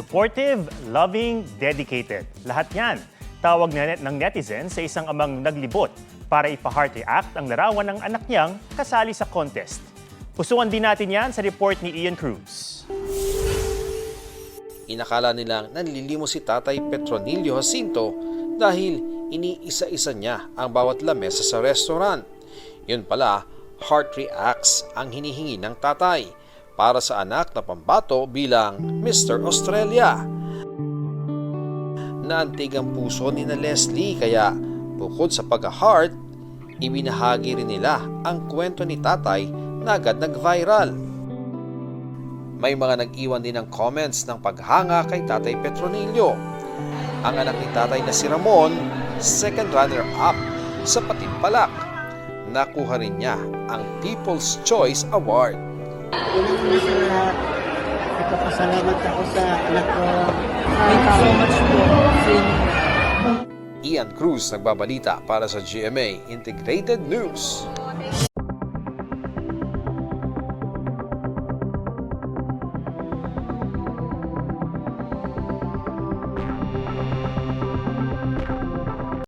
Supportive, loving, dedicated. Lahat yan. Tawag ng netizen sa isang amang naglibot para ipa-heart react ang larawan ng anak niyang kasali sa contest. Pusuan din natin yan sa report ni Ian Cruz. Inakala nilang nanlilimo si Tatay Petronilio Jacinto dahil iniisa-isa niya ang bawat lamesa sa restaurant. Yun pala, heart reacts ang hinihingi ng tatay para sa anak na pambato bilang Mr. Australia. Naantig ang puso ni na Leslie kaya bukod sa pag-heart, ibinahagi rin nila ang kwento ni tatay na agad nag-viral. May mga nag-iwan din ng comments ng paghanga kay Tatay Petronilio. Ang anak ni tatay na si Ramon, second runner-up sa Patimpalak. Nakuha rin niya ang People's Choice Award. Unang-una sa lahat, nagpapasalamat ako sa anak ko. Thank you so much po. Ian Cruz nagbabalita para sa GMA Integrated News.